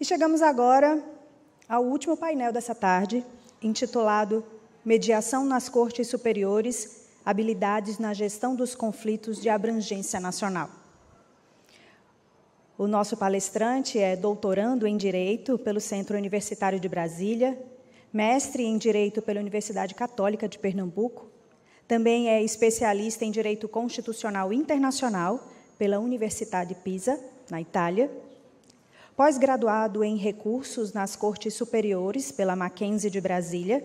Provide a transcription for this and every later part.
E chegamos agora ao último painel dessa tarde, intitulado Mediação nas Cortes Superiores, habilidades na gestão dos conflitos de abrangência nacional. O nosso palestrante é doutorando em Direito pelo Centro Universitário de Brasília, mestre em Direito pela Universidade Católica de Pernambuco, também é especialista em Direito Constitucional Internacional pela Universidade de Pisa, na Itália, pós-graduado em Recursos nas Cortes Superiores pela Mackenzie de Brasília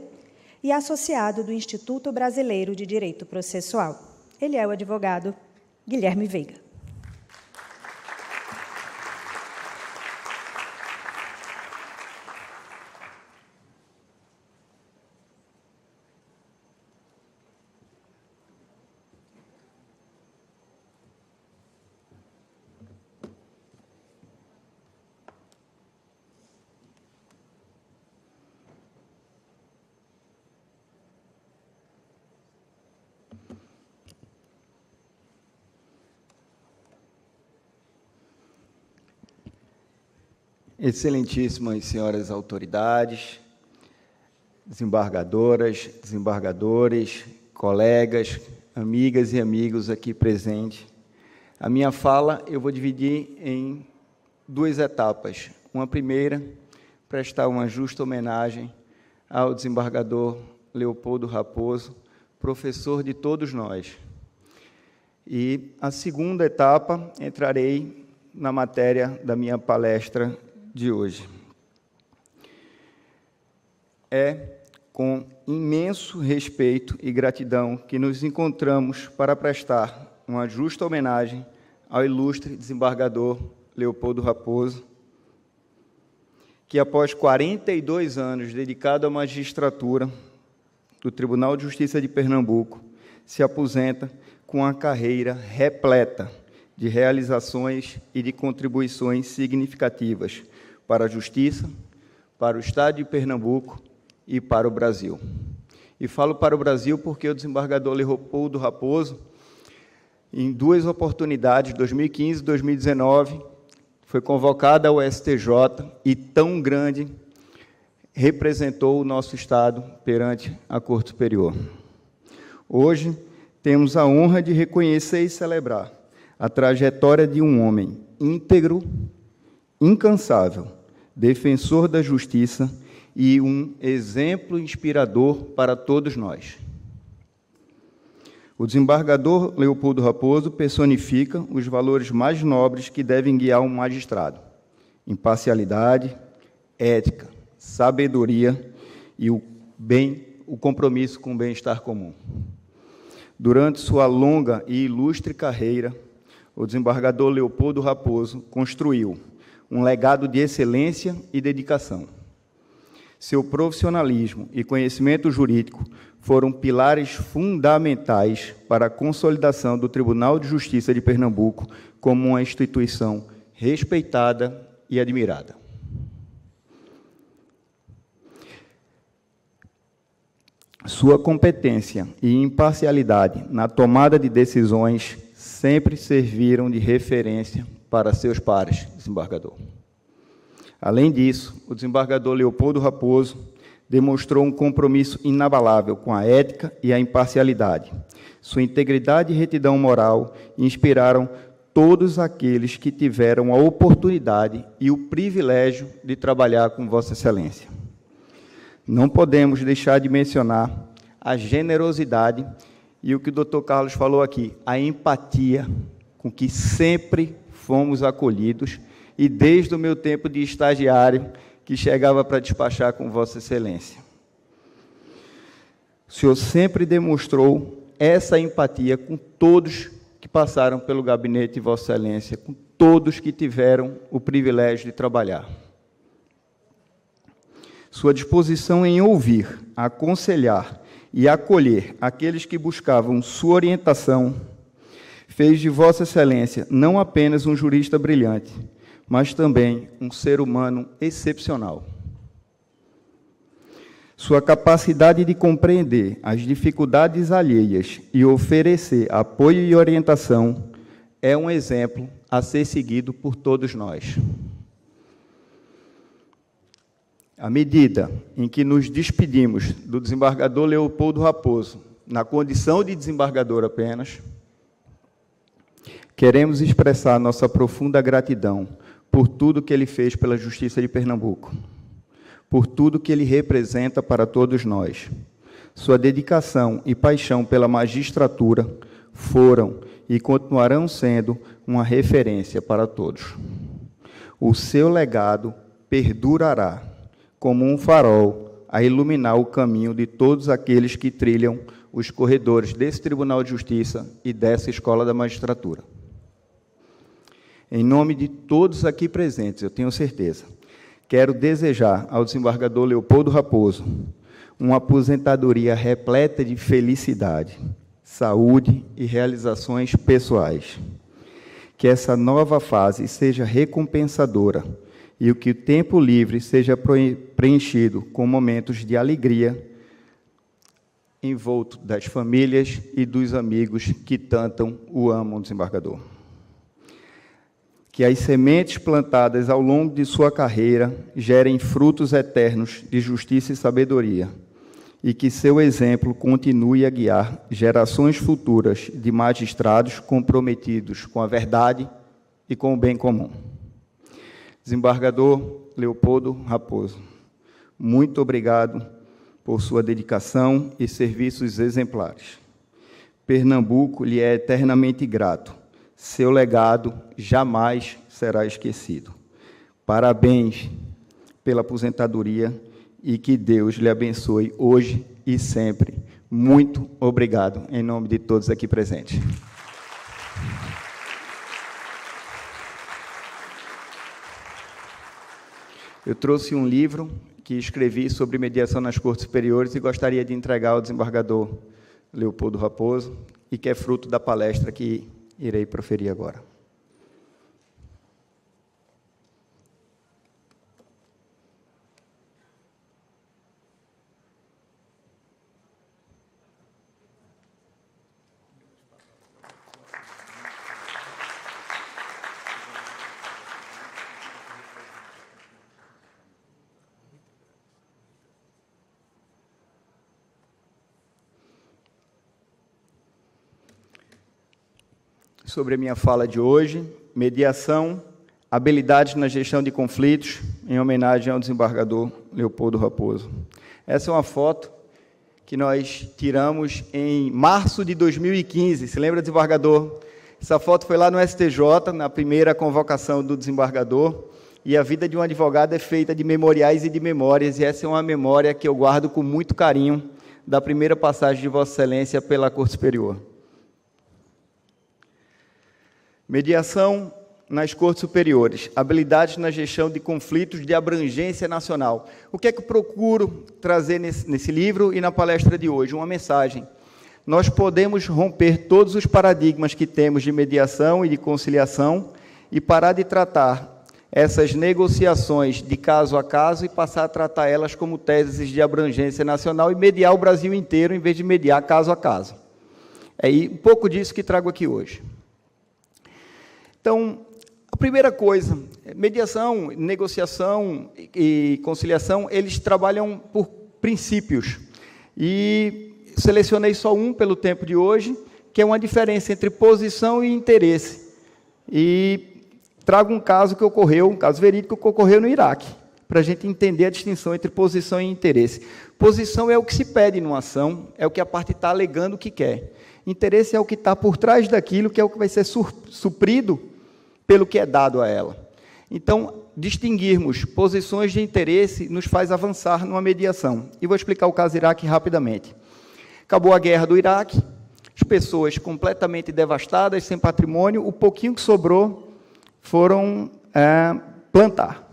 e associado do Instituto Brasileiro de Direito Processual. Ele é o advogado Guilherme Veiga. Excelentíssimas senhoras autoridades, desembargadoras, desembargadores, colegas, amigas e amigos aqui presentes. A minha fala eu vou dividir em duas etapas. Uma primeira, prestar uma justa homenagem ao desembargador Leopoldo Raposo, professor de todos nós. E a segunda etapa, entrarei na matéria da minha palestra de hoje. É com imenso respeito e gratidão que nos encontramos para prestar uma justa homenagem ao ilustre desembargador Leopoldo Raposo, que após 42 anos dedicado à magistratura do Tribunal de Justiça de Pernambuco, se aposenta com uma carreira repleta de realizações e de contribuições significativas para a Justiça, para o Estado de Pernambuco e para o Brasil. E falo para o Brasil porque o desembargador Leopoldo Raposo, em duas oportunidades, 2015 e 2019, foi convocado ao STJ e, tão grande, representou o nosso Estado perante a Corte Superior. Hoje, temos a honra de reconhecer e celebrar a trajetória de um homem íntegro, incansável, defensor da justiça e um exemplo inspirador para todos nós. O desembargador Leopoldo Raposo personifica os valores mais nobres que devem guiar um magistrado: imparcialidade, ética, sabedoria e o compromisso com o bem-estar comum. Durante sua longa e ilustre carreira, o desembargador Leopoldo Raposo construiu um legado de excelência e dedicação. Seu profissionalismo e conhecimento jurídico foram pilares fundamentais para a consolidação do Tribunal de Justiça de Pernambuco como uma instituição respeitada e admirada. Sua competência e imparcialidade na tomada de decisões sempre serviram de referência para seus pares, desembargador. Além disso, o desembargador Leopoldo Raposo demonstrou um compromisso inabalável com a ética e a imparcialidade. Sua integridade e retidão moral inspiraram todos aqueles que tiveram a oportunidade e o privilégio de trabalhar com Vossa Excelência. Não podemos deixar de mencionar a generosidade e o que o Dr. Carlos falou aqui, a empatia com que sempre fomos acolhidos, e desde o meu tempo de estagiário, que chegava para despachar com Vossa Excelência. O senhor sempre demonstrou essa empatia com todos que passaram pelo gabinete de Vossa Excelência, com todos que tiveram o privilégio de trabalhar. Sua disposição em ouvir, aconselhar e acolher aqueles que buscavam sua orientação fez de Vossa Excelência não apenas um jurista brilhante, mas também um ser humano excepcional. Sua capacidade de compreender as dificuldades alheias e oferecer apoio e orientação é um exemplo a ser seguido por todos nós. À medida em que nos despedimos do desembargador Leopoldo Raposo, na condição de desembargador apenas, queremos expressar nossa profunda gratidão por tudo que ele fez pela Justiça de Pernambuco, por tudo que ele representa para todos nós. Sua dedicação e paixão pela magistratura foram e continuarão sendo uma referência para todos. O seu legado perdurará como um farol a iluminar o caminho de todos aqueles que trilham os corredores desse Tribunal de Justiça e dessa Escola da Magistratura. Em nome de todos aqui presentes, eu tenho certeza, quero desejar ao desembargador Leopoldo Raposo uma aposentadoria repleta de felicidade, saúde e realizações pessoais. Que essa nova fase seja recompensadora e que o tempo livre seja preenchido com momentos de alegria, envolto das famílias e dos amigos que tanto o amam, desembargador. Que as sementes plantadas ao longo de sua carreira gerem frutos eternos de justiça e sabedoria, e que seu exemplo continue a guiar gerações futuras de magistrados comprometidos com a verdade e com o bem comum. Desembargador Leopoldo Raposo, muito obrigado por sua dedicação e serviços exemplares. Pernambuco lhe é eternamente grato. Seu legado jamais será esquecido. Parabéns pela aposentadoria e que Deus lhe abençoe hoje e sempre. Muito obrigado, em nome de todos aqui presentes. Eu trouxe um livro que escrevi sobre mediação nas Cortes Superiores e gostaria de entregar ao desembargador Leopoldo Raposo, e que é fruto da palestra que irei proferir agora. Sobre a minha fala de hoje, mediação, habilidades na gestão de conflitos, em homenagem ao desembargador Leopoldo Raposo. Essa é uma foto que nós tiramos em março de 2015, se lembra, desembargador? Essa foto foi lá no STJ, na primeira convocação do desembargador, e a vida de um advogado é feita de memoriais e de memórias, e essa é uma memória que eu guardo com muito carinho, da primeira passagem de Vossa Excelência pela Corte Superior. Mediação nas Cortes Superiores, habilidades na gestão de conflitos de abrangência nacional. O que é que eu procuro trazer nesse livro e na palestra de hoje? Uma mensagem. Nós podemos romper todos os paradigmas que temos de mediação e de conciliação e parar de tratar essas negociações de caso a caso e passar a tratar elas como teses de abrangência nacional e mediar o Brasil inteiro em vez de mediar caso a caso. É um pouco disso que trago aqui hoje. Então, a primeira coisa, mediação, negociação e conciliação, eles trabalham por princípios. E selecionei só um pelo tempo de hoje, que é uma diferença entre posição e interesse. E trago um caso que ocorreu, um caso verídico que ocorreu no Iraque, para a gente entender a distinção entre posição e interesse. Posição é o que se pede numa ação, é o que a parte está alegando que quer. Interesse é o que está por trás daquilo, que é o que vai ser suprido pelo que é dado a ela. Então, distinguirmos posições de interesse nos faz avançar numa mediação. E vou explicar o caso Iraque rapidamente. Acabou a guerra do Iraque, as pessoas completamente devastadas, sem patrimônio, o pouquinho que sobrou foram plantar.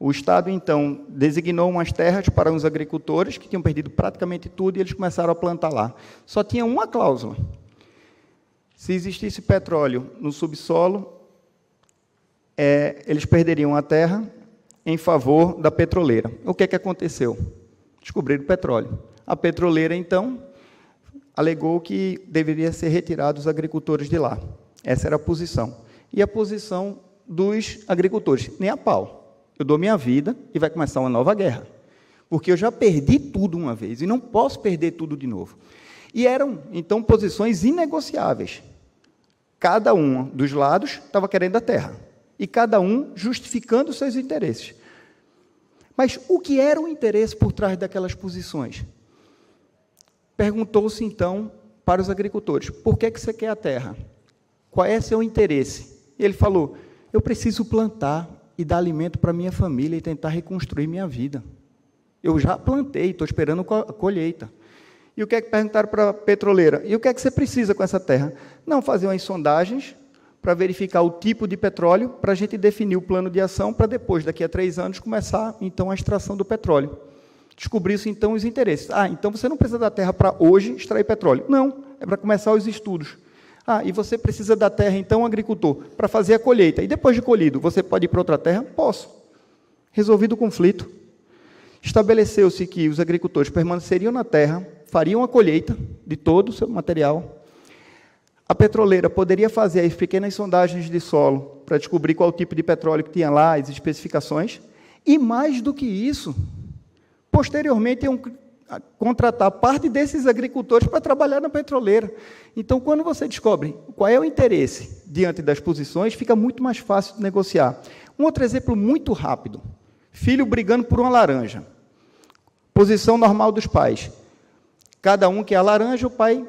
O Estado, então, designou umas terras para os agricultores, que tinham perdido praticamente tudo, e eles começaram a plantar lá. Só tinha uma cláusula. Se existisse petróleo no subsolo, eles perderiam a terra em favor da petroleira. O que é que aconteceu? Descobriram petróleo. A petroleira, então, alegou que deveria ser retirado os agricultores de lá. Essa era a posição. E a posição dos agricultores, nem a pau. Eu dou minha vida e vai começar uma nova guerra. porque eu já perdi tudo uma vez e não posso perder tudo de novo. E eram, então, posições inegociáveis. Cada um dos lados estava querendo a terra, e cada um justificando os seus interesses. Mas o que era o interesse por trás daquelas posições? Perguntou-se, então, para os agricultores, por que você quer a terra? Qual é seu interesse? E ele falou, eu preciso plantar e dar alimento para minha família e tentar reconstruir minha vida. Eu já plantei, estou esperando a colheita. E o que é que perguntaram para a petroleira? E o que é que você precisa com essa terra? Não, fazer umas sondagens para verificar o tipo de petróleo, para a gente definir o plano de ação, para depois, daqui a 3 anos, começar, então, a extração do petróleo. Descobriu-se, então, os interesses. Então você não precisa da terra para hoje extrair petróleo. Não, é para começar os estudos. E você precisa da terra, então, agricultor, para fazer a colheita. E depois de colhido, você pode ir para outra terra? Posso. Resolvido o conflito. Estabeleceu-se que os agricultores permaneceriam na terra, fariam a colheita de todo o seu material. A petroleira poderia fazer as pequenas sondagens de solo para descobrir qual tipo de petróleo que tinha lá, as especificações. E, mais do que isso, posteriormente, iam contratar parte desses agricultores para trabalhar na petroleira. Então, quando você descobre qual é o interesse diante das posições, fica muito mais fácil de negociar. Um outro exemplo muito rápido. Filho brigando por uma laranja. Posição normal dos pais. Cada um quer a laranja, o pai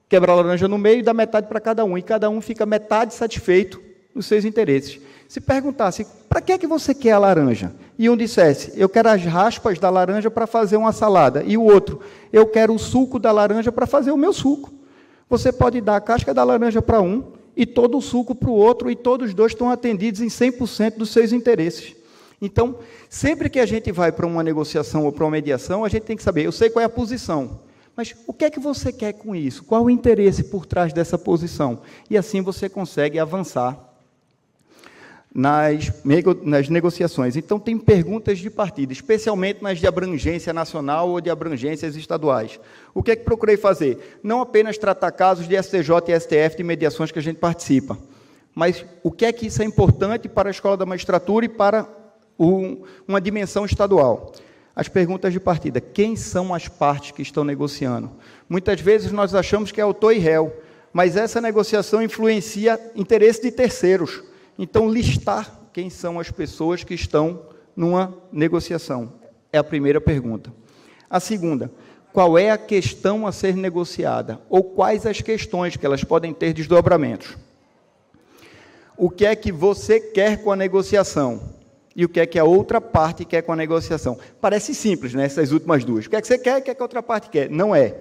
quebra a laranja no meio e dá metade para cada um. E cada um fica metade satisfeito nos seus interesses. Se perguntasse, para que você quer a laranja? E um dissesse, eu quero as raspas da laranja para fazer uma salada. E o outro, eu quero o suco da laranja para fazer o meu suco. Você pode dar a casca da laranja para um e todo o suco para o outro, e todos os dois estão atendidos em 100% dos seus interesses. Então, sempre que a gente vai para uma negociação ou para uma mediação, a gente tem que saber, eu sei qual é a posição, mas o que é que você quer com isso? Qual o interesse por trás dessa posição? E assim você consegue avançar nas negociações. Então, tem perguntas de partida, especialmente nas de abrangência nacional ou de abrangências estaduais. O que é que procurei fazer? Não apenas tratar casos de STJ e STF de mediações que a gente participa, mas o que é que isso é importante para a Escola da Magistratura e para uma dimensão estadual. As perguntas de partida. Quem são as partes que estão negociando? Muitas vezes nós achamos que é autor e réu, mas essa negociação influencia interesse de terceiros. Então, listar quem são as pessoas que estão numa negociação é a primeira pergunta. A segunda, qual é a questão a ser negociada? Ou quais as questões que elas podem ter desdobramentos? O que é que você quer com a negociação? E o que é que a outra parte quer com a negociação? Parece simples, né, essas últimas duas. O que é que você quer e o que é que a outra parte quer? Não é.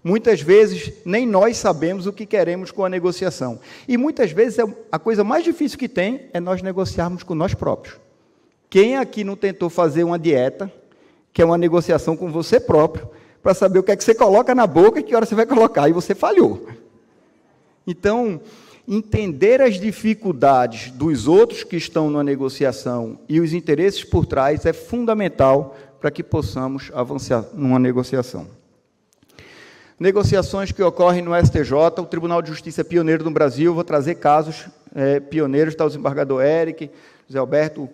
Muitas vezes, nem nós sabemos o que queremos com a negociação. E muitas vezes, a coisa mais difícil que tem é nós negociarmos com nós próprios. Quem aqui não tentou fazer uma dieta, que é uma negociação com você próprio, para saber o que é que você coloca na boca e que hora você vai colocar, e você falhou. Então, entender as dificuldades dos outros que estão na negociação e os interesses por trás é fundamental para que possamos avançar numa negociação. Negociações que ocorrem no STJ, o Tribunal de Justiça é pioneiro no Brasil, vou trazer casos pioneiros, está o desembargador Eric, José Alberto,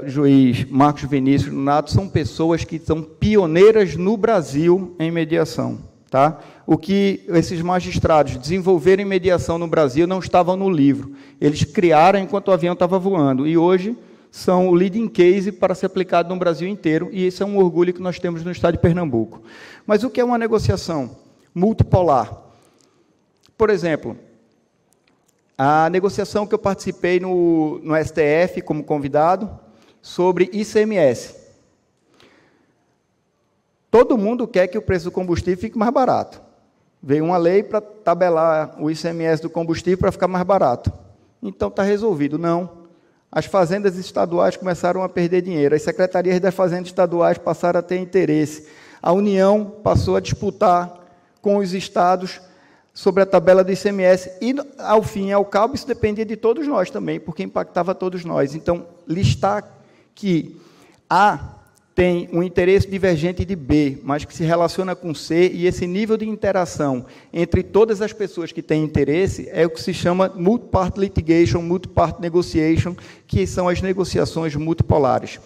juiz Marcos Vinícius Nato, são pessoas que são pioneiras no Brasil em mediação. Tá? O que esses magistrados desenvolveram em mediação no Brasil não estavam no livro. Eles criaram enquanto o avião estava voando. E hoje são o leading case para ser aplicado no Brasil inteiro. E esse é um orgulho que nós temos no estado de Pernambuco. Mas o que é uma negociação multipolar? Por exemplo, a negociação que eu participei no STF como convidado sobre ICMS. Todo mundo quer que o preço do combustível fique mais barato. Veio uma lei para tabelar o ICMS do combustível para ficar mais barato. Então, está resolvido. Não. As fazendas estaduais começaram a perder dinheiro. As secretarias das fazendas estaduais passaram a ter interesse. A União passou a disputar com os estados sobre a tabela do ICMS. E, ao fim e ao cabo, isso dependia de todos nós também, porque impactava todos nós. Então, listar que A tem um interesse divergente de B, mas que se relaciona com C, e esse nível de interação entre todas as pessoas que têm interesse é o que se chama multi-part litigation, multi-part negotiation, que são as negociações multipolares.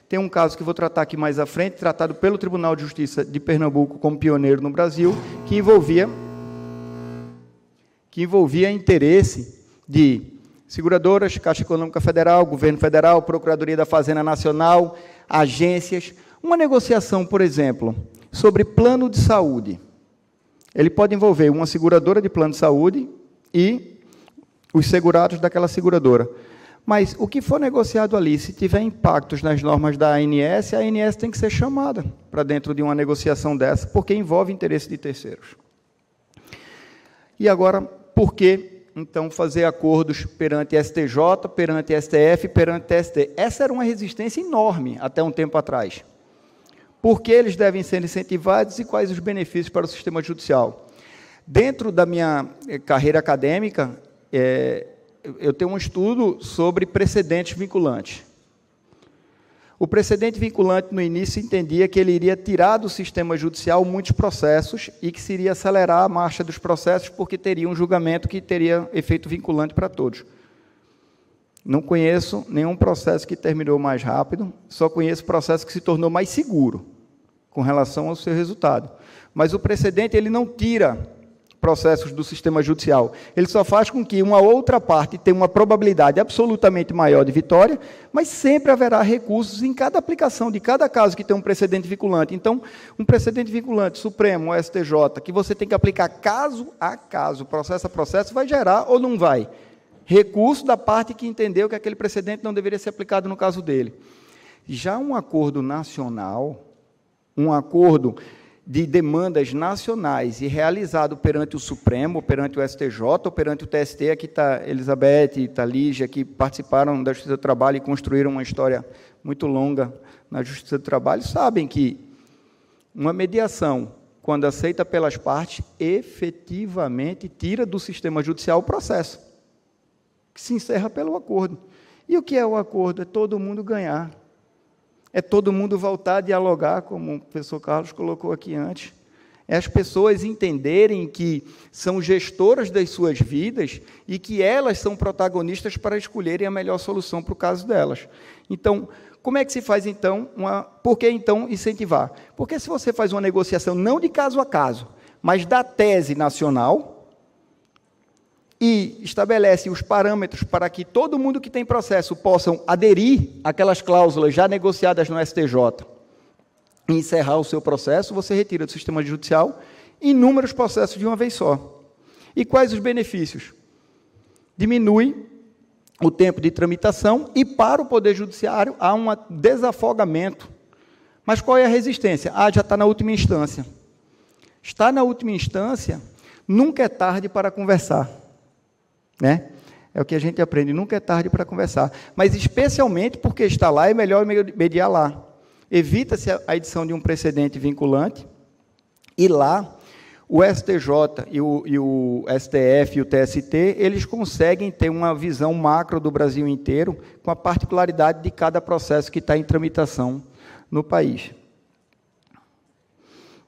Tem um caso que vou tratar aqui mais à frente, tratado pelo Tribunal de Justiça de Pernambuco como pioneiro no Brasil, que envolvia interesse de seguradoras, Caixa Econômica Federal, Governo Federal, Procuradoria da Fazenda Nacional, agências. Uma negociação, por exemplo, sobre plano de saúde. Ele pode envolver uma seguradora de plano de saúde e os segurados daquela seguradora. Mas o que for negociado ali, se tiver impactos nas normas da ANS, a ANS tem que ser chamada para dentro de uma negociação dessa, porque envolve interesse de terceiros. E agora, por que, então, fazer acordos perante STJ, perante STF, perante TST? Essa era uma resistência enorme até um tempo atrás. Por que eles devem ser incentivados e quais os benefícios para o sistema judicial? Dentro da minha carreira acadêmica, eu tenho um estudo sobre precedentes vinculantes. O precedente vinculante, no início, entendia que ele iria tirar do sistema judicial muitos processos e que se iria acelerar a marcha dos processos porque teria um julgamento que teria efeito vinculante para todos. Não conheço nenhum processo que terminou mais rápido, só conheço processo que se tornou mais seguro com relação ao seu resultado. Mas o precedente, ele não tira processos do sistema judicial. Ele só faz com que uma outra parte tenha uma probabilidade absolutamente maior de vitória, mas sempre haverá recursos em cada aplicação de cada caso que tem um precedente vinculante. Então, um precedente vinculante, Supremo, STJ, que você tem que aplicar caso a caso, processo a processo, vai gerar ou não vai? Recurso da parte que entendeu que aquele precedente não deveria ser aplicado no caso dele. Já um acordo nacional, um acordo de demandas nacionais e realizado perante o Supremo, perante o STJ, ou perante o TST, aqui está Elizabeth e está Lígia, que participaram da Justiça do Trabalho e construíram uma história muito longa na Justiça do Trabalho, sabem que uma mediação, quando aceita pelas partes, efetivamente tira do sistema judicial o processo, que se encerra pelo acordo. E o que é o acordo? É todo mundo ganhar. É todo mundo voltar a dialogar, como o professor Carlos colocou aqui antes. É as pessoas entenderem que são gestoras das suas vidas e que elas são protagonistas para escolherem a melhor solução para o caso delas. Então, como é que se faz, então, por que, então, incentivar? Porque se você faz uma negociação não de caso a caso, mas da tese nacional, e estabelece os parâmetros para que todo mundo que tem processo possam aderir àquelas cláusulas já negociadas no STJ e encerrar o seu processo, você retira do sistema judicial inúmeros processos de uma vez só. E quais os benefícios? Diminui o tempo de tramitação e, para o Poder Judiciário, há um desafogamento. Mas qual é a resistência? Já está na última instância. Está na última instância, nunca é tarde para conversar. Né? É o que a gente aprende, nunca é tarde para conversar. Mas, especialmente porque está lá, é melhor mediar lá. Evita-se a edição de um precedente vinculante, e lá, o STJ e o STF e o TST, eles conseguem ter uma visão macro do Brasil inteiro, com a particularidade de cada processo que está em tramitação no país.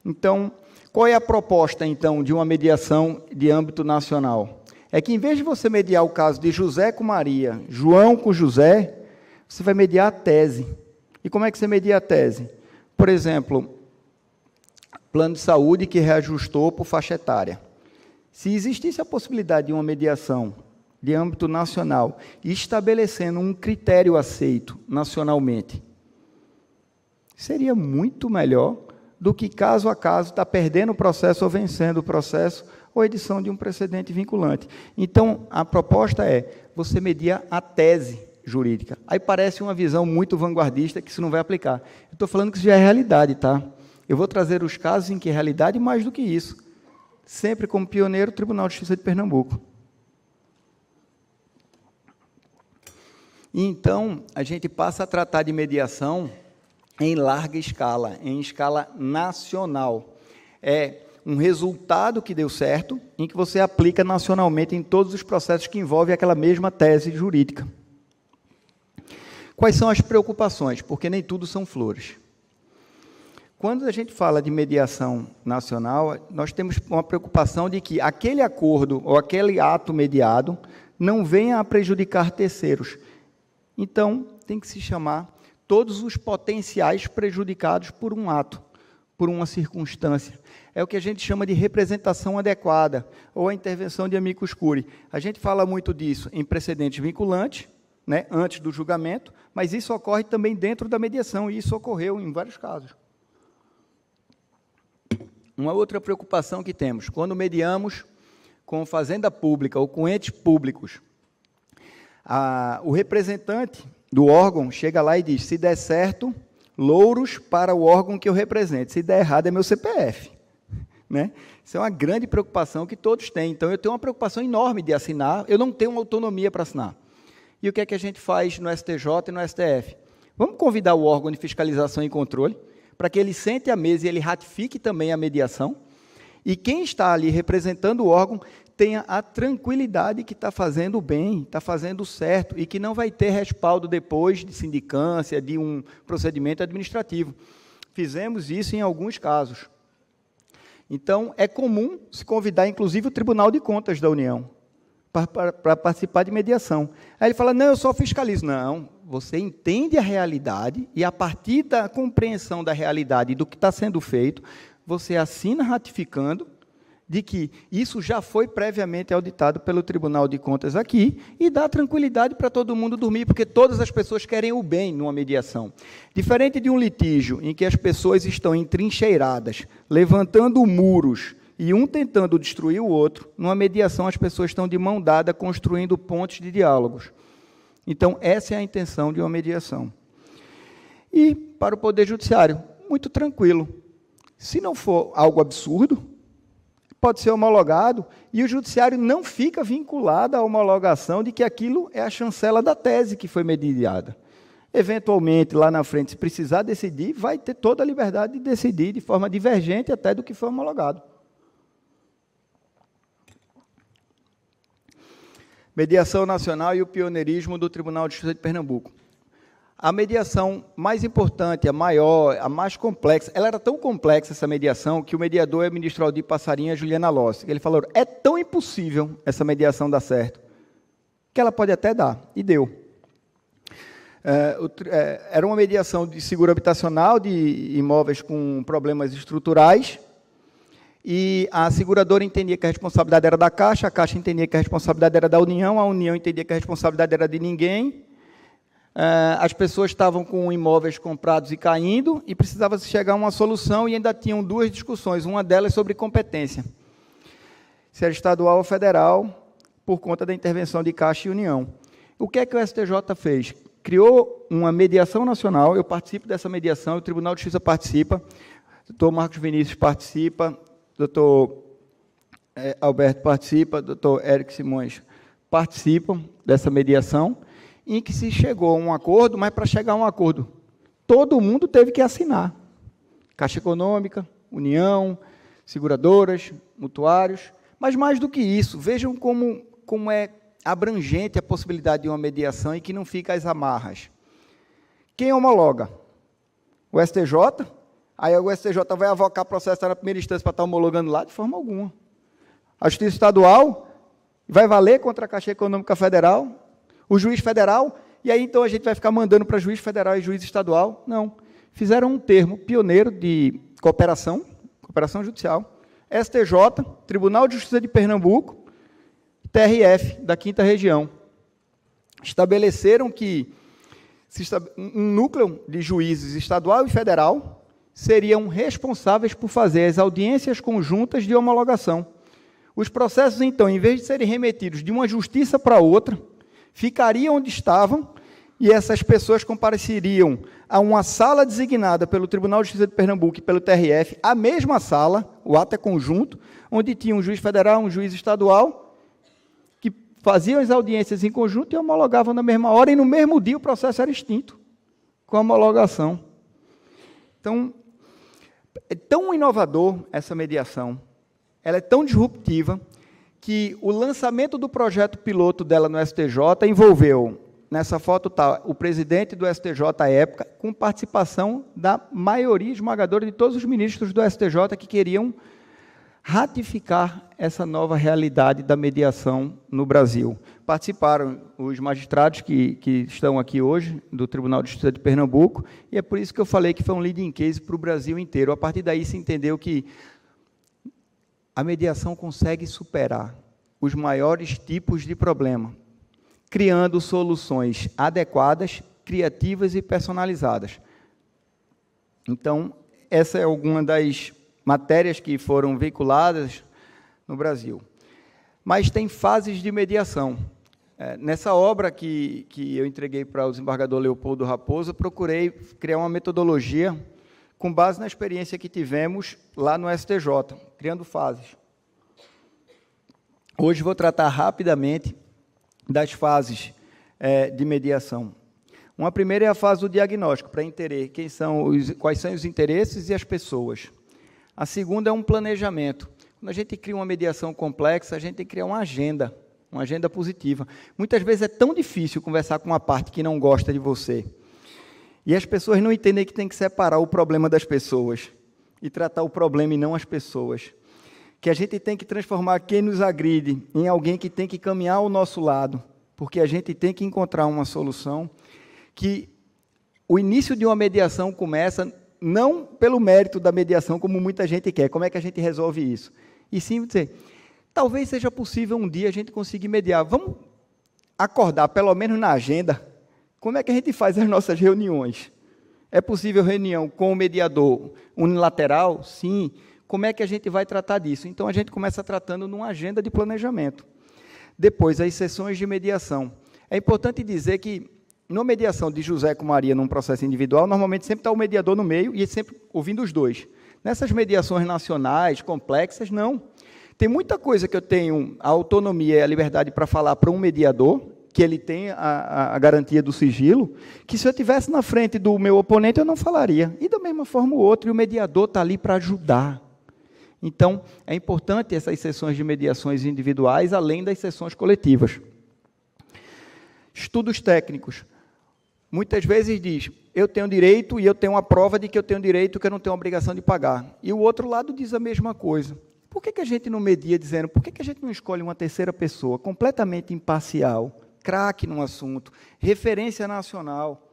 Então, qual é a proposta, então, de uma mediação de âmbito nacional? É que, em vez de você mediar o caso de José com Maria, João com José, você vai mediar a tese. E como é que você media a tese? Por exemplo, plano de saúde que reajustou por faixa etária. Se existisse a possibilidade de uma mediação de âmbito nacional, estabelecendo um critério aceito nacionalmente, seria muito melhor do que, caso a caso, estar perdendo o processo ou vencendo o processo, ou edição de um precedente vinculante. Então, a proposta é você medir a tese jurídica. Aí parece uma visão muito vanguardista que isso não vai aplicar. Eu estou falando que isso já é realidade, tá? Eu vou trazer os casos em que é realidade e mais do que isso. Sempre como pioneiro, o Tribunal de Justiça de Pernambuco. E então, a gente passa a tratar de mediação em larga escala, em escala nacional. É um resultado que deu certo, em que você aplica nacionalmente em todos os processos que envolvem aquela mesma tese jurídica. Quais são as preocupações? Porque nem tudo são flores. Quando a gente fala de mediação nacional, nós temos uma preocupação de que aquele acordo ou aquele ato mediado não venha a prejudicar terceiros. Então, tem que se chamar todos os potenciais prejudicados por um ato, por uma circunstância. É o que a gente chama de representação adequada, ou a intervenção de amicus curiae. A gente fala muito disso em precedentes vinculantes, né, antes do julgamento, mas isso ocorre também dentro da mediação, e isso ocorreu em vários casos. Uma outra preocupação que temos, quando mediamos com fazenda pública ou com entes públicos, o representante do órgão chega lá e diz, se der certo, louros para o órgão que eu represento, se der errado é meu CPF. Né? Isso é uma grande preocupação que todos têm. Então, eu tenho uma preocupação enorme de assinar, eu não tenho uma autonomia para assinar. E o que é que a gente faz no STJ e no STF? Vamos convidar o órgão de fiscalização e controle, para que ele sente à mesa e ele ratifique também a mediação, e quem está ali representando o órgão tenha a tranquilidade que está fazendo o bem, está fazendo o certo, e que não vai ter respaldo depois de sindicância, de um procedimento administrativo. Fizemos isso em alguns casos. Então, é comum se convidar, inclusive, o Tribunal de Contas da União para participar de mediação. Aí ele fala, não, eu só fiscalizo. Não, você entende a realidade e, a partir da compreensão da realidade e do que está sendo feito, você assina ratificando de que isso já foi previamente auditado pelo Tribunal de Contas aqui e dá tranquilidade para todo mundo dormir, porque todas as pessoas querem o bem numa mediação. Diferente de um litígio em que as pessoas estão entrincheiradas, levantando muros e um tentando destruir o outro, numa mediação as pessoas estão de mão dada construindo pontes de diálogos. Então, essa é a intenção de uma mediação. E, para o Poder Judiciário, muito tranquilo. Se não for algo absurdo, pode ser homologado, e o Judiciário não fica vinculado à homologação de que aquilo é a chancela da tese que foi mediada. Eventualmente, lá na frente, se precisar decidir, vai ter toda a liberdade de decidir de forma divergente até do que foi homologado. Mediação nacional e o pioneirismo do Tribunal de Justiça de Pernambuco. A mediação mais importante, a maior, a mais complexa, ela era tão complexa, essa mediação, que o mediador é o ministro Aldir Passarinho e a Juliana Lossi. Ele falou, é tão impossível essa mediação dar certo, que ela pode até dar, e deu. Era uma mediação de seguro habitacional, de imóveis com problemas estruturais, e a seguradora entendia que a responsabilidade era da Caixa, a Caixa entendia que a responsabilidade era da União, a União entendia que a responsabilidade era de ninguém. As pessoas estavam com imóveis comprados e caindo, e precisava chegar a uma solução, e ainda tinham duas discussões, uma delas sobre competência, se era estadual ou federal, por conta da intervenção de Caixa e União. O que é que o STJ fez? Criou uma mediação nacional, eu participo dessa mediação, o Tribunal de Justiça participa, o doutor Marcos Vinícius participa, o doutor Alberto participa, o doutor Érico Simões participam dessa mediação, em que se chegou a um acordo, mas para chegar a um acordo, todo mundo teve que assinar. Caixa Econômica, União, seguradoras, mutuários, mas mais do que isso, vejam como é abrangente a possibilidade de uma mediação e que não fica às amarras. Quem homologa? O STJ? Aí o STJ vai avocar processo na primeira instância para estar homologando lá? De forma alguma. A Justiça Estadual vai valer contra a Caixa Econômica Federal? O juiz federal, e aí então a gente vai ficar mandando para juiz federal e juiz estadual? Não. Fizeram um termo pioneiro de cooperação judicial, STJ, Tribunal de Justiça de Pernambuco, TRF, da 5ª Região. Estabeleceram que um núcleo de juízes estadual e federal seriam responsáveis por fazer as audiências conjuntas de homologação. Os processos, então, em vez de serem remetidos de uma justiça para outra, ficariam onde estavam, e essas pessoas compareceriam a uma sala designada pelo Tribunal de Justiça de Pernambuco e pelo TRF, a mesma sala, o ato é conjunto, onde tinha um juiz federal, um juiz estadual, que faziam as audiências em conjunto e homologavam na mesma hora, e no mesmo dia o processo era extinto, com a homologação. Então, é tão inovador essa mediação, ela é tão disruptiva, que o lançamento do projeto piloto dela no STJ envolveu, nessa foto está o presidente do STJ à época, com participação da maioria esmagadora de todos os ministros do STJ que queriam ratificar essa nova realidade da mediação no Brasil. Participaram os magistrados que estão aqui hoje, do Tribunal de Justiça de Pernambuco, e é por isso que eu falei que foi um leading case para o Brasil inteiro. A partir daí se entendeu que a mediação consegue superar os maiores tipos de problema, criando soluções adequadas, criativas e personalizadas. Então, essa é alguma das matérias que foram veiculadas no Brasil. Mas tem fases de mediação. Nessa obra que eu entreguei para o desembargador Leopoldo Raposo, procurei criar uma metodologia com base na experiência que tivemos lá no STJ, criando fases. Hoje vou tratar rapidamente das fases de mediação. Uma primeira é a fase do diagnóstico, para entender quais são os interesses e as pessoas. A segunda é um planejamento. Quando a gente cria uma mediação complexa, a gente tem que criar uma agenda positiva. Muitas vezes é tão difícil conversar com uma parte que não gosta de você. E as pessoas não entendem que tem que separar o problema das pessoas e tratar o problema e não as pessoas. Que a gente tem que transformar quem nos agride em alguém que tem que caminhar ao nosso lado, porque a gente tem que encontrar uma solução que o início de uma mediação começa não pelo mérito da mediação, como muita gente quer, como é que a gente resolve isso? E sim dizer, talvez seja possível um dia a gente conseguir mediar. Vamos acordar, pelo menos na agenda, como é que a gente faz as nossas reuniões? É possível reunião com o mediador unilateral? Sim. Como é que a gente vai tratar disso? Então, a gente começa tratando numa agenda de planejamento. Depois, as sessões de mediação. É importante dizer que, na mediação de José com Maria num processo individual, normalmente sempre está o mediador no meio e sempre ouvindo os dois. Nessas mediações nacionais, complexas, não. Tem muita coisa que eu tenho a autonomia e a liberdade para falar para um mediador, que ele tem a garantia do sigilo, que se eu estivesse na frente do meu oponente, eu não falaria. E da mesma forma o outro, e o mediador está ali para ajudar. Então, é importante essas sessões de mediações individuais, além das sessões coletivas. Estudos técnicos. Muitas vezes diz, eu tenho direito e eu tenho uma prova de que eu tenho direito que eu não tenho obrigação de pagar. E o outro lado diz a mesma coisa. Por que a gente não media dizendo, por que a gente não escolhe uma terceira pessoa completamente imparcial, craque no assunto, referência nacional?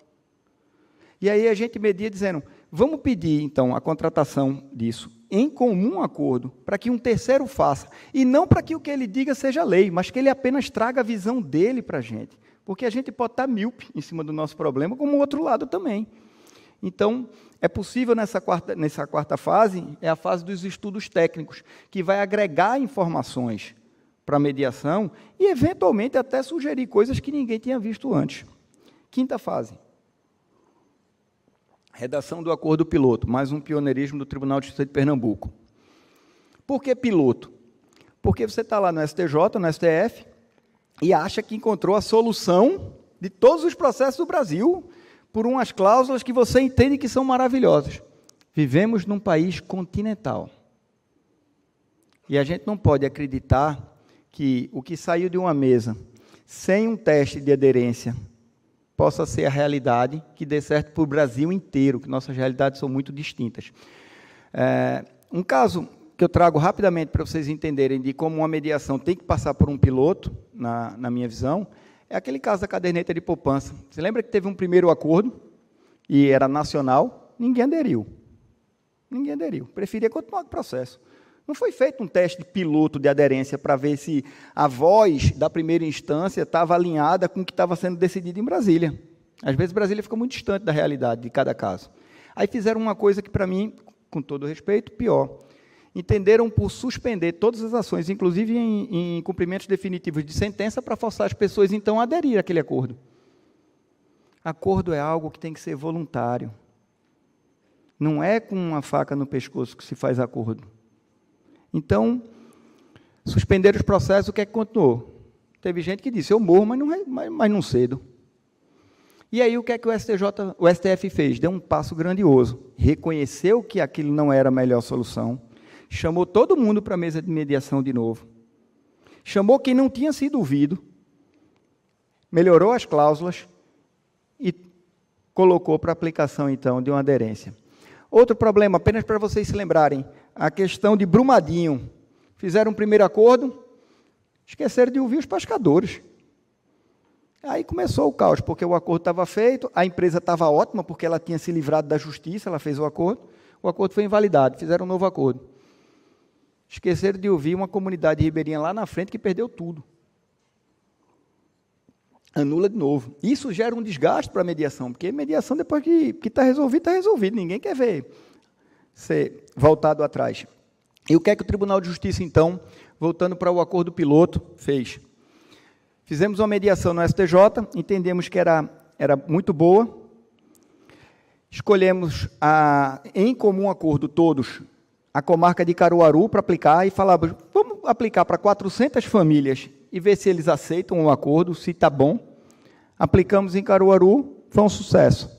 E aí a gente media dizendo, vamos pedir, então, a contratação disso em comum acordo, para que um terceiro faça, e não para que o que ele diga seja lei, mas que ele apenas traga a visão dele para a gente. Porque a gente pode estar míope em cima do nosso problema, como o outro lado também. Então, é possível nessa quarta fase, é a fase dos estudos técnicos, que vai agregar informações para a mediação e, eventualmente, até sugerir coisas que ninguém tinha visto antes. Quinta fase. Redação do acordo piloto, mais um pioneirismo do Tribunal de Justiça de Pernambuco. Por que piloto? Porque você está lá no STJ, no STF, e acha que encontrou a solução de todos os processos do Brasil por umas cláusulas que você entende que são maravilhosas. Vivemos num país continental. E a gente não pode acreditar que o que saiu de uma mesa sem um teste de aderência possa ser a realidade que dê certo para o Brasil inteiro, que nossas realidades são muito distintas. Um caso que eu trago rapidamente para vocês entenderem de como uma mediação tem que passar por um piloto, na minha visão, é aquele caso da caderneta de poupança. Você lembra que teve um primeiro acordo, e era nacional, ninguém aderiu. Ninguém aderiu, preferia continuar com o processo. Não foi feito um teste de piloto de aderência para ver se a voz da primeira instância estava alinhada com o que estava sendo decidido em Brasília. Às vezes, Brasília fica muito distante da realidade de cada caso. Aí fizeram uma coisa que, para mim, com todo respeito, pior. Entenderam por suspender todas as ações, inclusive em cumprimentos definitivos de sentença, para forçar as pessoas, então, a aderir àquele acordo. Acordo é algo que tem que ser voluntário. Não é com uma faca no pescoço que se faz acordo. Então, suspenderam os processos, o que é que continuou? Teve gente que disse, eu morro, mas não cedo. E aí, o que é que o STF fez? Deu um passo grandioso. Reconheceu que aquilo não era a melhor solução, chamou todo mundo para a mesa de mediação de novo, chamou quem não tinha sido ouvido, melhorou as cláusulas e colocou para aplicação, então, de uma aderência. Outro problema, apenas para vocês se lembrarem, a questão de Brumadinho. Fizeram um primeiro acordo, esqueceram de ouvir os pescadores. Aí começou o caos, porque o acordo estava feito, a empresa estava ótima, porque ela tinha se livrado da justiça, ela fez o acordo foi invalidado, fizeram um novo acordo. Esqueceram de ouvir uma comunidade ribeirinha lá na frente que perdeu tudo. Anula de novo. Isso gera um desgaste para a mediação, porque mediação, depois que está resolvido, ninguém quer ver ser voltado atrás. E o que é que o Tribunal de Justiça, então, voltando para o acordo piloto, fez? Fizemos uma mediação no STJ, entendemos que era muito boa, escolhemos em comum acordo todos a comarca de Caruaru para aplicar e falávamos, vamos aplicar para 400 famílias e ver se eles aceitam o acordo, se está bom. Aplicamos em Caruaru, foi um sucesso.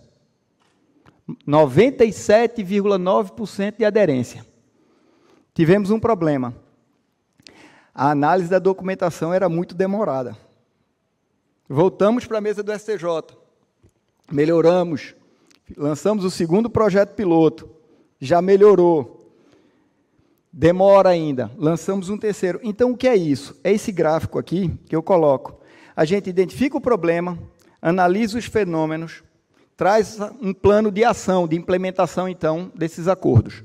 97,9% de aderência. Tivemos um problema. A análise da documentação era muito demorada. Voltamos para a mesa do STJ, melhoramos, lançamos o segundo projeto piloto, já melhorou, demora ainda, lançamos um terceiro. Então, o que é isso? É esse gráfico aqui que eu coloco. A gente identifica o problema, analisa os fenômenos, traz um plano de ação, de implementação, então, desses acordos.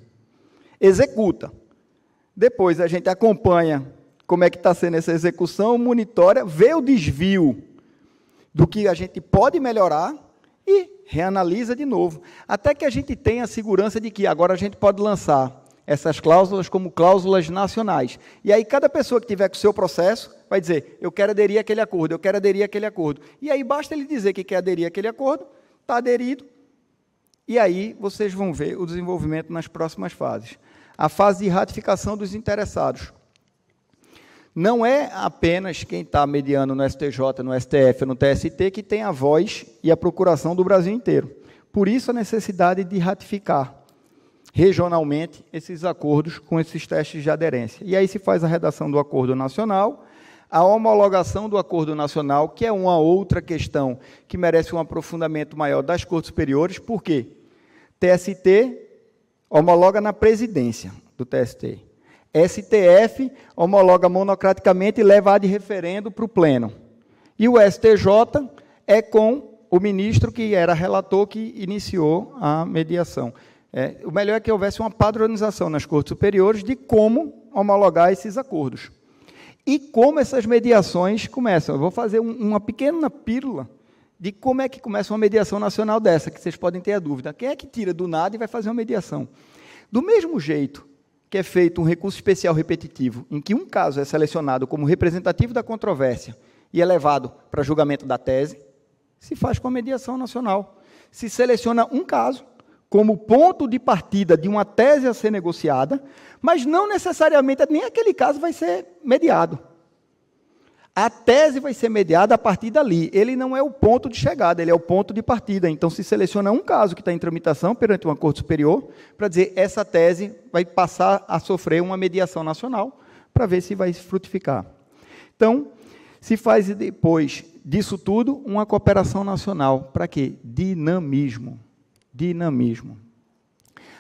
Executa. Depois, a gente acompanha como é que está sendo essa execução, monitora, vê o desvio do que a gente pode melhorar e reanalisa de novo, até que a gente tenha a segurança de que agora a gente pode lançar essas cláusulas como cláusulas nacionais. E aí cada pessoa que tiver com o seu processo vai dizer, eu quero aderir àquele acordo, eu quero aderir àquele acordo. E aí basta ele dizer que quer aderir àquele acordo, está aderido, e aí vocês vão ver o desenvolvimento nas próximas fases. A fase de ratificação dos interessados. Não é apenas quem está mediando no STJ, no STF, no TST, que tem a voz e a procuração do Brasil inteiro. Por isso, a necessidade de ratificar regionalmente esses acordos com esses testes de aderência. E aí se faz a redação do acordo nacional, a homologação do acordo nacional, que é uma outra questão que merece um aprofundamento maior das Cortes Superiores, por quê? TST homologa na presidência do TST. STF homologa monocraticamente e leva de referendo para o pleno. E o STJ é com o ministro que era relator que iniciou a mediação. O melhor é que houvesse uma padronização nas Cortes Superiores de como homologar esses acordos. E como essas mediações começam. Eu vou fazer uma pequena pílula de como é que começa uma mediação nacional dessa, que vocês podem ter a dúvida. Quem é que tira do nada e vai fazer uma mediação? Do mesmo jeito que é feito um recurso especial repetitivo, em que um caso é selecionado como representativo da controvérsia e é levado para julgamento da tese, se faz com a mediação nacional. Se seleciona um caso como ponto de partida de uma tese a ser negociada, mas não necessariamente nem aquele caso vai ser mediado. A tese vai ser mediada a partir dali. Ele não é o ponto de chegada, ele é o ponto de partida. Então, se seleciona um caso que está em tramitação perante uma corte superior, para dizer essa tese vai passar a sofrer uma mediação nacional, para ver se vai frutificar. Então, se faz depois disso tudo, uma cooperação nacional. Para quê? Dinamismo. Dinamismo.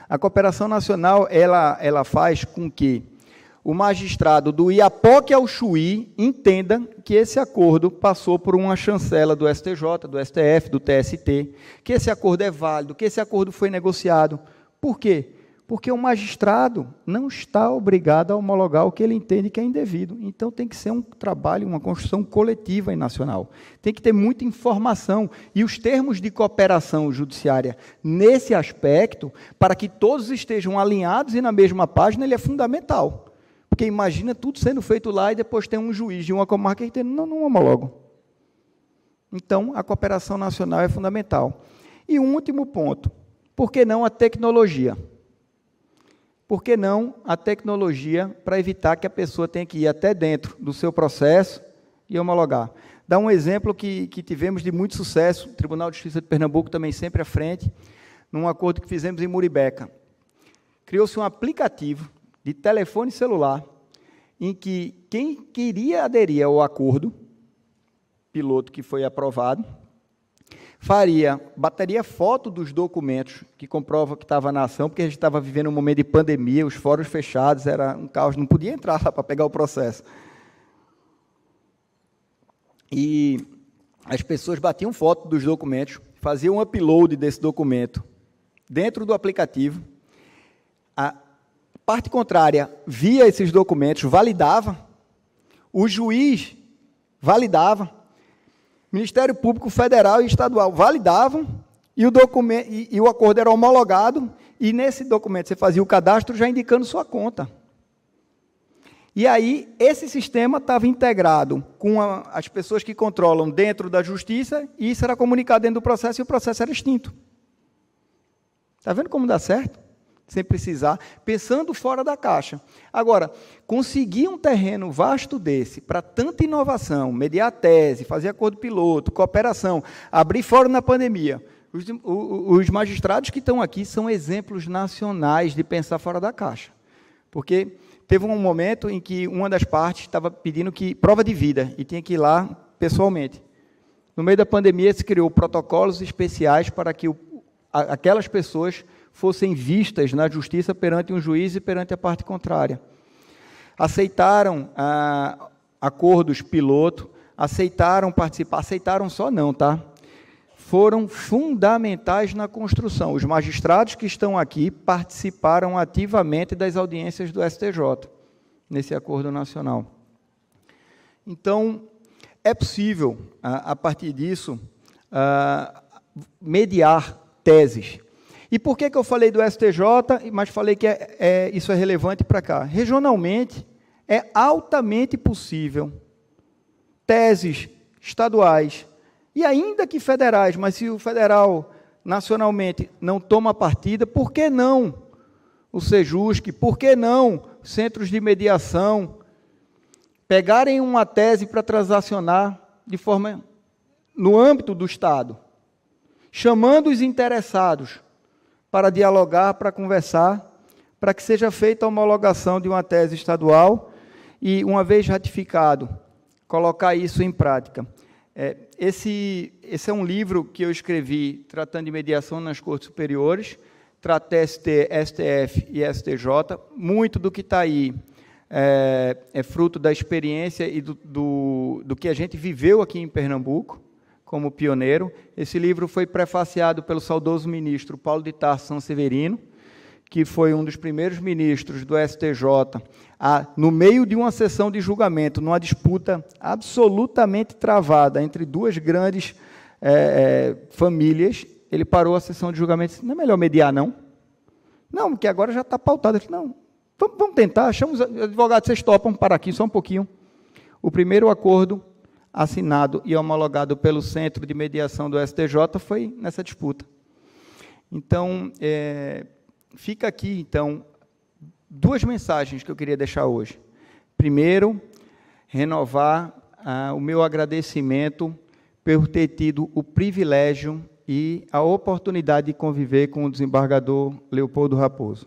A cooperação nacional, ela faz com que o magistrado do Iapoque ao Chuí entenda que esse acordo passou por uma chancela do STJ, do STF, do TST, que esse acordo é válido, que esse acordo foi negociado. Por quê? Porque o magistrado não está obrigado a homologar o que ele entende que é indevido. Então, tem que ser um trabalho, uma construção coletiva e nacional. Tem que ter muita informação. E os termos de cooperação judiciária, nesse aspecto, para que todos estejam alinhados e na mesma página, ele é fundamental. Porque imagina tudo sendo feito lá e depois tem um juiz de uma comarca que tem, não homologo. Então, a cooperação nacional é fundamental. E um último ponto, por que não a tecnologia? Por que não a tecnologia para evitar que a pessoa tenha que ir até dentro do seu processo e homologar? Dá um exemplo que tivemos de muito sucesso, o Tribunal de Justiça de Pernambuco também sempre à frente, num acordo que fizemos em Muribeca. Criou-se um aplicativo de telefone celular, em que quem queria aderir ao acordo, piloto que foi aprovado, bateria foto dos documentos que comprova que estava na ação, porque a gente estava vivendo um momento de pandemia, os fóruns fechados, era um caos, não podia entrar lá para pegar o processo. E as pessoas batiam foto dos documentos, faziam um upload desse documento dentro do aplicativo, a parte contrária via esses documentos, validava, o juiz validava, Ministério Público Federal e Estadual validavam, e o documento, e o acordo era homologado, e nesse documento você fazia o cadastro já indicando sua conta. E aí, esse sistema estava integrado com as pessoas que controlam dentro da justiça, e isso era comunicado dentro do processo, e o processo era extinto. Está vendo como dá certo? Sem precisar, pensando fora da caixa. Agora, conseguir um terreno vasto desse, para tanta inovação, mediar tese, fazer acordo piloto, cooperação, abrir fórum na pandemia, os magistrados que estão aqui são exemplos nacionais de pensar fora da caixa. Porque teve um momento em que uma das partes estava pedindo prova de vida, e tinha que ir lá pessoalmente. No meio da pandemia, se criou protocolos especiais para que aquelas pessoas fossem vistas na justiça perante um juiz e perante a parte contrária. Aceitaram acordos piloto, aceitaram participar, aceitaram só não, tá? Foram fundamentais na construção. Os magistrados que estão aqui participaram ativamente das audiências do STJ, nesse acordo nacional. Então, é possível, a partir disso, mediar teses. E por que eu falei do STJ, mas falei que isso é relevante para cá? Regionalmente, é altamente possível teses estaduais, e ainda que federais, mas se o federal, nacionalmente, não toma partida, por que não o Sejusc, por que não centros de mediação, pegarem uma tese para transacionar de forma, no âmbito do Estado, chamando os interessados, para dialogar, para conversar, para que seja feita a homologação de uma tese estadual e, uma vez ratificado, colocar isso em prática. Esse é um livro que eu escrevi tratando de mediação nas Cortes Superiores, trata ST, STF e STJ. Muito do que está aí é fruto da experiência e do que a gente viveu aqui em Pernambuco, como pioneiro. Esse livro foi prefaciado pelo saudoso ministro Paulo de Tarso Sanseverino, que foi um dos primeiros ministros do STJ, no meio de uma sessão de julgamento, numa disputa absolutamente travada entre duas grandes famílias, ele parou a sessão de julgamento e disse, não é melhor mediar, não? Não, porque agora já está pautado. Ele disse, não, vamos tentar, chama os advogados, vocês topam, para aqui só um pouquinho. O primeiro acordo assinado e homologado pelo Centro de Mediação do STJ foi nessa disputa. Então, fica aqui, então, duas mensagens que eu queria deixar hoje. Primeiro, renovar o meu agradecimento por ter tido o privilégio e a oportunidade de conviver com o desembargador Leopoldo Raposo.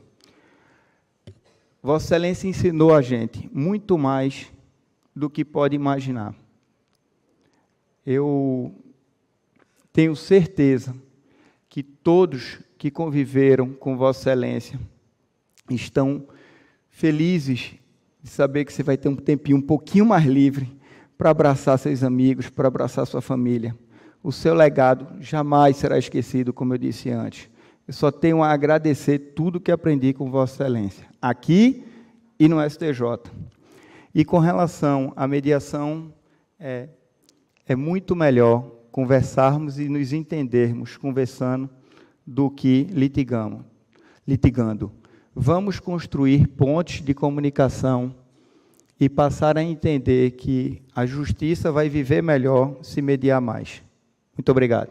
Vossa Excelência ensinou a gente muito mais do que pode imaginar. Eu tenho certeza que todos que conviveram com Vossa Excelência estão felizes de saber que você vai ter um tempinho um pouquinho mais livre para abraçar seus amigos, para abraçar sua família. O seu legado jamais será esquecido, como eu disse antes. Eu só tenho a agradecer tudo que aprendi com Vossa Excelência, aqui e no STJ. E com relação à mediação, é muito melhor conversarmos e nos entendermos conversando do que litigando. Vamos construir pontes de comunicação e passar a entender que a justiça vai viver melhor se mediar mais. Muito obrigado.